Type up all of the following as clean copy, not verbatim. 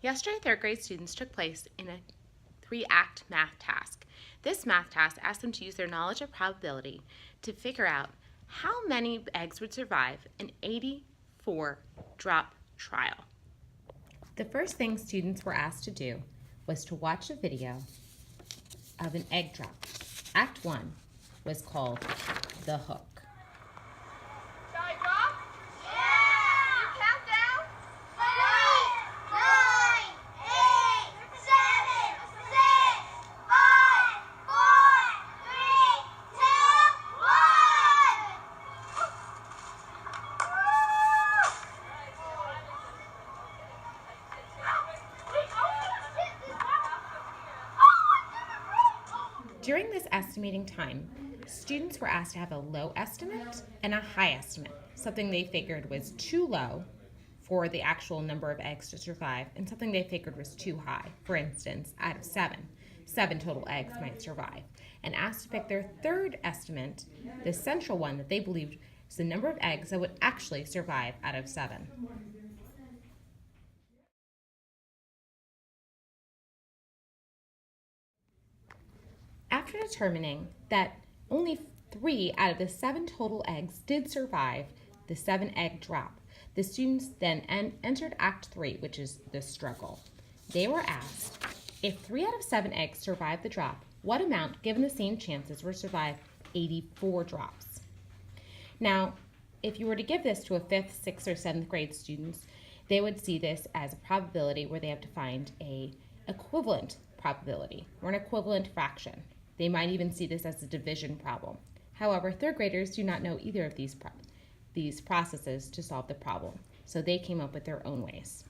Yesterday, third grade students took place in a 3-act math task. This math task asked them to use their knowledge of probability to figure out how many eggs would survive an 84-drop trial. The first thing students were asked to do was to watch a video of an egg drop. Act 1 was called The Hook. During this estimating time, students were asked to have a low estimate and a high estimate, something they figured was too low for the actual number of eggs to survive, and something they figured was too high. For instance, out of 7 total eggs might survive, and asked to pick their third estimate, the central one that they believed was the number of eggs that would actually survive out of 7. After determining that only 3 out of the 7 total eggs did survive the 7-egg drop, the students then entered Act 3, which is the struggle. They were asked, if 3 out of 7 eggs survived the drop, what amount, given the same chances, would survive 84 drops? Now, if you were to give this to a 5th, 6th, or 7th grade students, they would see this as a probability where they have to find a equivalent probability or an equivalent fraction. They might even see this as a division problem. However, 3rd graders do not know either of these processes to solve the problem, so they came up with their own ways.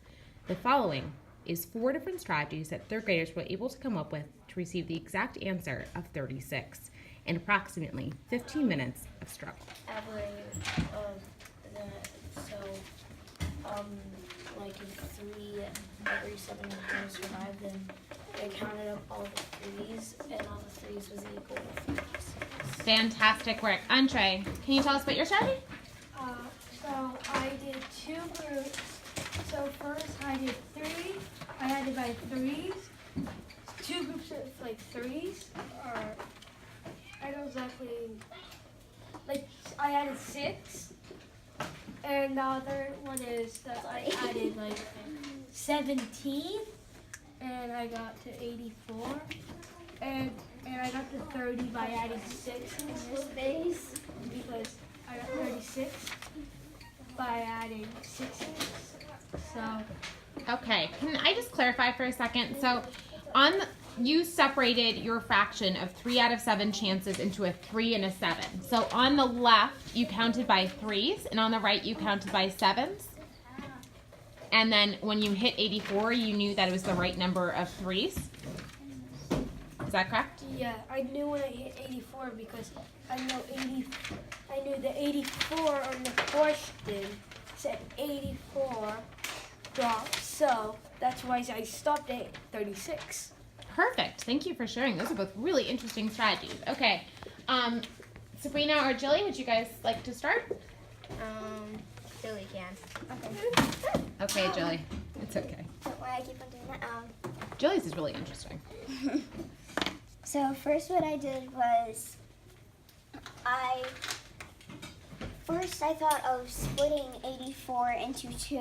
The following is 4 different strategies that 3rd graders were able to come up with to receive the exact answer of 36 in approximately 15 minutes of struggle. Like if 3 every 7 eggs survived, then they counted up all the 3s, and all the 3s was equal to 36. Fantastic work. Andre, can you tell us about your strategy? So I did 2 groups. So first I did 3. I had to buy 3s. 2 groups of like 3s. Or I don't exactly. Like I added 6. And the other one is that I added like 17, and I got to 84, and I got to 30 by adding 6 in this space, because I got 36 by adding 6 in this. So. Okay, can I just clarify for a second? So you separated your fraction of 3 out of 7 chances into a 3 and a 7. So on the left, you counted by 3s, and on the right, you counted by 7s. And then when you hit 84, you knew that it was the right number of 3s. Is that correct? Yeah, I knew when I hit 84 because I knew the 84 on the question said 84 drops, so that's why I stopped at 36. Perfect. Thank you for sharing. Those are both really interesting strategies. Okay. Sabrina or Jilly, would you guys like to start? Jilly can. Okay, Jilly. It's okay. Don't worry, I keep on doing that. Jilly's is really interesting. So first what I did was I thought of splitting 84 into 2,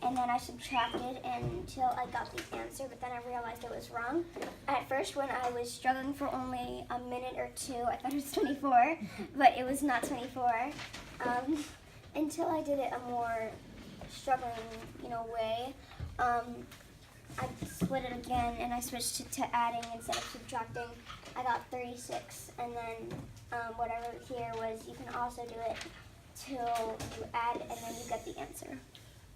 and then I subtracted until I got the answer, but then I realized I was wrong. At first, when I was struggling for only a minute or 2, I thought it was 24, but it was not 24. Until I did it a more struggling, way. I split it again, and I switched to adding instead of subtracting. I got 36, and then what I wrote here was you can also do it till you add, and then you get the answer.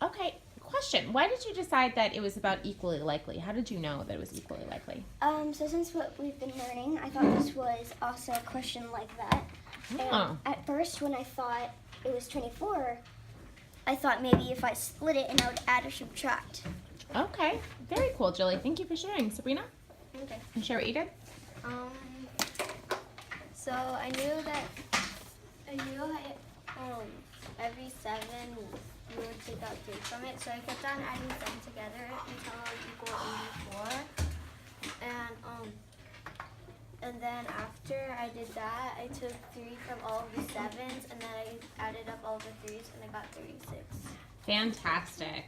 Okay, question. Why did you decide that it was about equally likely? How did you know that it was equally likely? So since what we've been learning, I thought this was also a question like that. And at first, when I thought it was 24, I thought maybe if I split it and I would add or subtract. Okay, very cool, Jilly. Thank you for sharing. Sabrina? Okay. Can you share what you did? So I knew that every 7 you would take out 3 from it, so I kept on adding them together until And then after I did that, I took 3 from all of the 7s, and then I added up all the 3s, and I got 36. Fantastic.